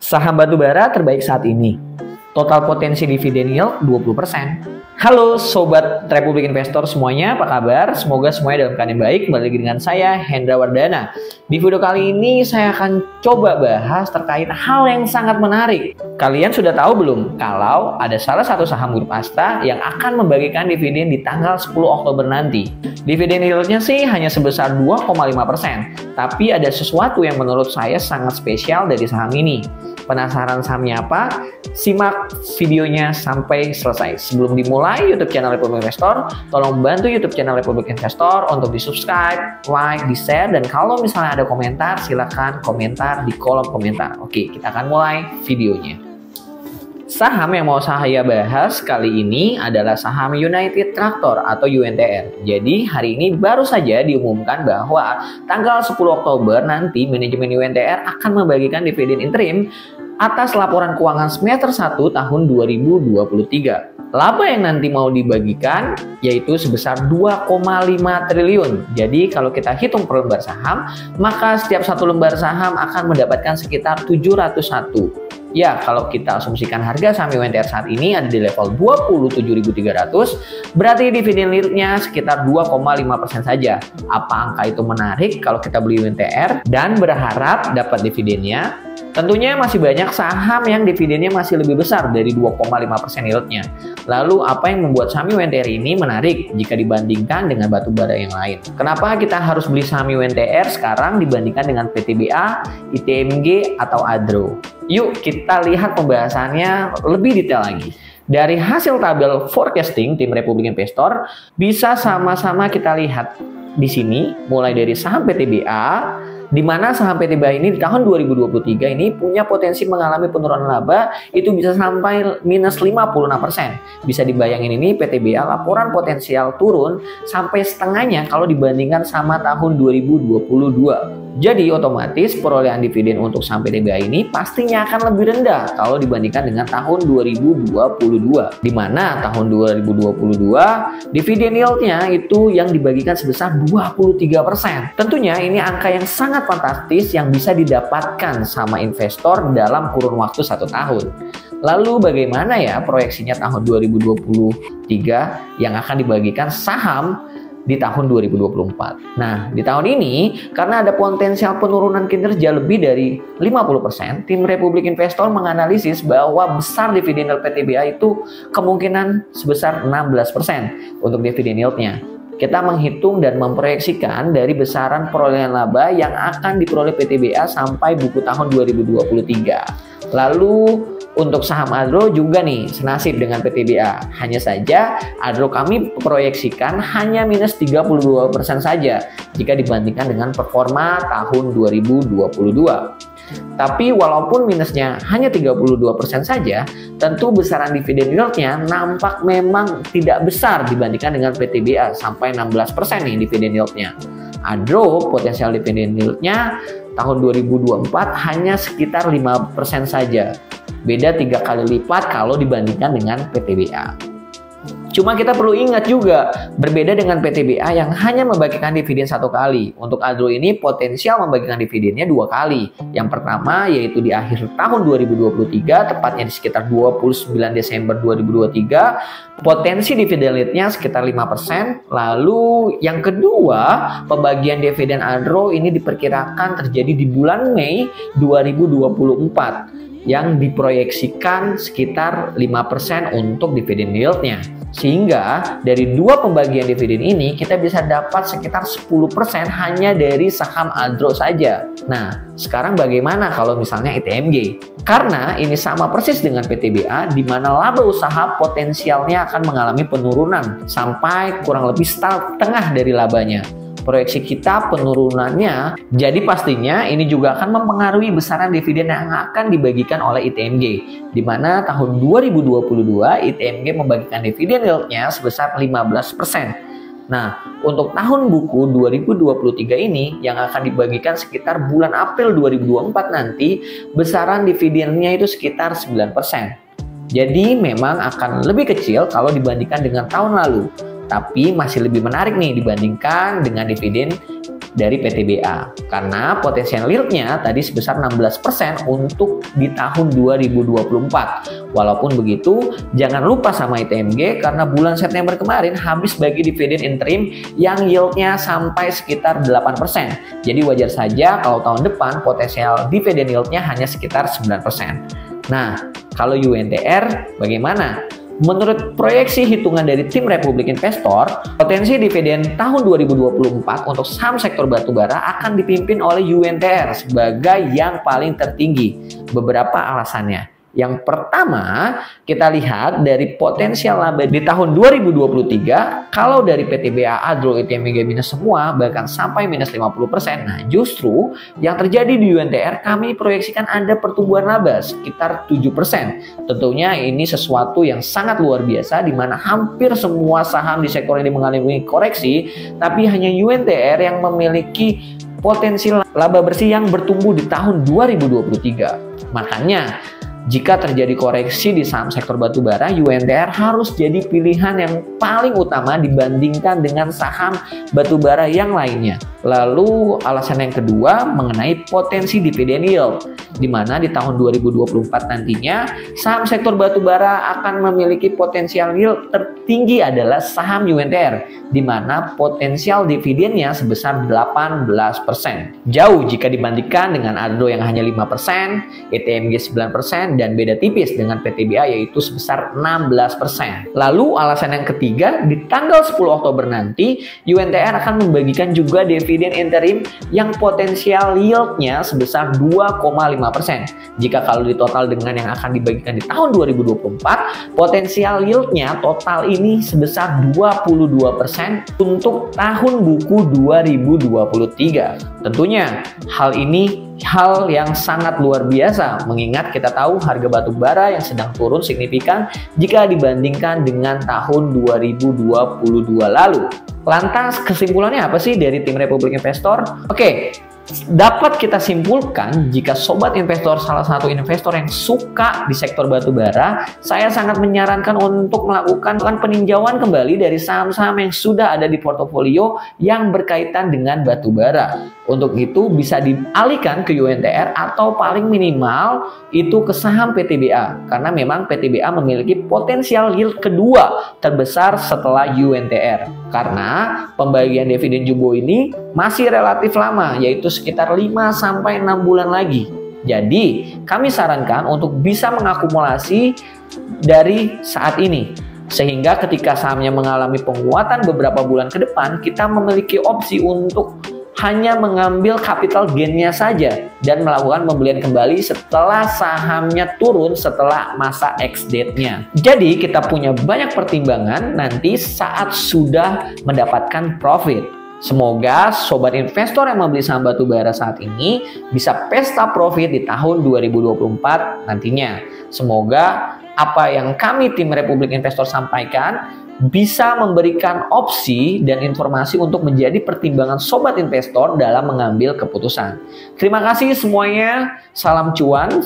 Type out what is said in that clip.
Saham batubara terbaik saat ini. Total potensi dividen yield 20%. Halo Sobat Republik Investor semuanya, apa kabar? Semoga semuanya dalam keadaan baik. Kembali lagi dengan saya, Hendra Wardana. Di video kali ini saya akan coba bahas terkait hal yang sangat menarik. Kalian sudah tahu belum kalau ada salah satu saham grup Asta yang akan membagikan dividen di tanggal 10 Oktober nanti. Dividen yieldnya sih hanya sebesar 2,5%. Tapi ada sesuatu yang menurut saya sangat spesial dari saham ini. Penasaran sahamnya apa? Simak videonya sampai selesai. Sebelum dimulai YouTube channel Republik Investor, tolong bantu YouTube channel Republik Investor untuk di-subscribe, like, di-share, dan kalau misalnya ada komentar, silakan komentar di kolom komentar. Oke, kita akan mulai videonya. Saham yang mau saya bahas kali ini adalah saham United Tractor atau UNTR. Jadi hari ini baru saja diumumkan bahwa tanggal 10 Oktober nanti manajemen UNTR akan membagikan dividen interim atas laporan keuangan semester 1 tahun 2023. Laba yang nanti mau dibagikan yaitu sebesar 2,5 triliun. Jadi kalau kita hitung per lembar saham, maka setiap satu lembar saham akan mendapatkan sekitar 701. Ya, kalau kita asumsikan harga saham UNTR saat ini ada di level 27.300, berarti dividen yieldnya sekitar 2,5% saja. Apa angka itu menarik kalau kita beli UNTR dan berharap dapat dividennya? Tentunya masih banyak saham yang dividennya masih lebih besar dari 2,5% yieldnya. Lalu apa yang membuat saham UNTR ini menarik jika dibandingkan dengan batubara yang lain? Kenapa kita harus beli saham UNTR sekarang dibandingkan dengan PTBA, ITMG, atau Adro? Yuk kita lihat pembahasannya lebih detail lagi. Dari hasil tabel forecasting tim Republik Investor bisa sama-sama kita lihat di sini mulai dari saham PTBA, di mana saham PTBA ini di tahun 2023 ini punya potensi mengalami penurunan laba itu bisa sampai minus 56%. Bisa dibayangin ini PTBA laporan potensial turun sampai setengahnya kalau dibandingkan sama tahun 2022. Jadi otomatis perolehan dividen untuk saham PTBA ini pastinya akan lebih rendah kalau dibandingkan dengan tahun 2022. Di mana tahun 2022 dividen yieldnya itu yang dibagikan sebesar 23%. Tentunya ini angka yang sangat fantastis yang bisa didapatkan sama investor dalam kurun waktu 1 tahun. Lalu bagaimana ya proyeksinya tahun 2023 yang akan dibagikan saham di tahun 2024. Nah, di tahun ini karena ada potensial penurunan kinerja lebih dari 50%, tim Republik Investor menganalisis bahwa besar dividen PTBA itu kemungkinan sebesar 16% untuk dividen yieldnya. Kita menghitung dan memproyeksikan dari besaran perolehan laba yang akan diperoleh PTBA sampai buku tahun 2023. Lalu untuk saham Adro juga nih senasib dengan PTBA. Hanya saja Adro kami proyeksikan hanya minus 32% saja jika dibandingkan dengan performa tahun 2022. Tapi walaupun minusnya hanya 32% saja, tentu besaran dividen yieldnya nampak memang tidak besar dibandingkan dengan PTBA sampai 16% nih dividen yieldnya. Adro potensial dividen yieldnya tahun 2024 hanya sekitar 5% saja. Beda 3 kali lipat kalau dibandingkan dengan PTBA. Cuma kita perlu ingat juga, berbeda dengan PTBA yang hanya membagikan dividen 1 kali. Untuk Adro ini potensial membagikan dividennya 2 kali. Yang pertama yaitu di akhir tahun 2023, tepatnya di sekitar 29 Desember 2023, potensi dividen yieldnya sekitar 5%. Lalu yang kedua, pembagian dividen Adro ini diperkirakan terjadi di bulan Mei 2024 yang diproyeksikan sekitar 5% untuk dividen yieldnya. Sehingga dari 2 pembagian dividen ini kita bisa dapat sekitar 10% hanya dari saham Adro saja. Nah, sekarang bagaimana kalau misalnya ITMG? Karena ini sama persis dengan PTBA di mana laba usaha potensialnya akan mengalami penurunan sampai kurang lebih setengah dari labanya. Proyeksi kita penurunannya, jadi pastinya ini juga akan mempengaruhi besaran dividen yang akan dibagikan oleh ITMG, di mana tahun 2022 ITMG membagikan dividen yieldnya sebesar 15%. Nah, untuk tahun buku 2023 ini yang akan dibagikan sekitar bulan April 2024 nanti, besaran dividennya itu sekitar 9%. Jadi memang akan lebih kecil kalau dibandingkan dengan tahun lalu. Tapi masih lebih menarik nih dibandingkan dengan dividen dari PTBA. Karena potensial yieldnya tadi sebesar 16% untuk di tahun 2024. Walaupun begitu, jangan lupa sama ITMG karena bulan September kemarin habis bagi dividen interim yang yieldnya sampai sekitar 8%. Jadi wajar saja kalau tahun depan potensial dividen yieldnya hanya sekitar 9%. Nah, kalau UNTR bagaimana? Menurut proyeksi hitungan dari tim Republik Investor, potensi dividen tahun 2024 untuk saham sektor batubara akan dipimpin oleh UNTR sebagai yang paling tertinggi. Beberapa alasannya. Yang pertama, kita lihat dari potensial laba di tahun 2023, kalau dari PTBA, Adro, ITMG minus semua, bahkan sampai minus 50%. Nah, justru yang terjadi di UNTR, kami proyeksikan ada pertumbuhan laba sekitar 7%. Tentunya ini sesuatu yang sangat luar biasa, di mana hampir semua saham di sektor ini mengalami koreksi, tapi hanya UNTR yang memiliki potensi laba bersih yang bertumbuh di tahun 2023. Makanya, jika terjadi koreksi di saham sektor batubara, UNTR harus jadi pilihan yang paling utama dibandingkan dengan saham batubara yang lainnya. Lalu alasan yang kedua mengenai potensi dividen yield, di mana di tahun 2024 nantinya saham sektor batubara akan memiliki potensial yield tertinggi adalah saham UNTR, di mana potensial dividennya sebesar 18%. Jauh jika dibandingkan dengan Adro yang hanya 5%, ITMG 9%, dan beda tipis dengan PTBA yaitu sebesar 16%. Lalu alasan yang ketiga, di tanggal 10 Oktober nanti UNTR akan membagikan juga dividen interim yang potensial yieldnya sebesar 2,5%. Jika kalau ditotal dengan yang akan dibagikan di tahun 2024, potensial yieldnya total ini sebesar 22% untuk tahun buku 2023. Tentunya hal ini hal yang sangat luar biasa mengingat kita tahu harga batu bara yang sedang turun signifikan jika dibandingkan dengan tahun 2022 lalu. Lantas kesimpulannya apa sih dari tim Republik Investor? Oke, dapat kita simpulkan jika sobat investor salah satu investor yang suka di sektor batubara, saya sangat menyarankan untuk melakukan peninjauan kembali dari saham-saham yang sudah ada di portofolio yang berkaitan dengan batubara. Untuk itu bisa dialihkan ke UNTR atau paling minimal itu ke saham PTBA karena memang PTBA memiliki potensial yield kedua terbesar setelah UNTR karena pembagian dividen jumbo ini masih relatif lama yaitu sekitar 5-6 bulan lagi. Jadi kami sarankan untuk bisa mengakumulasi dari saat ini sehingga ketika sahamnya mengalami penguatan beberapa bulan ke depan kita memiliki opsi untuk hanya mengambil capital gain-nya saja dan melakukan pembelian kembali setelah sahamnya turun setelah masa ex-date-nya. Jadi kita punya banyak pertimbangan nanti saat sudah mendapatkan profit. Semoga sobat investor yang membeli saham batubara saat ini bisa pesta profit di tahun 2024 nantinya. Semoga apa yang kami tim Republik Investor sampaikan bisa memberikan opsi dan informasi untuk menjadi pertimbangan sobat investor dalam mengambil keputusan. Terima kasih semuanya, salam cuan.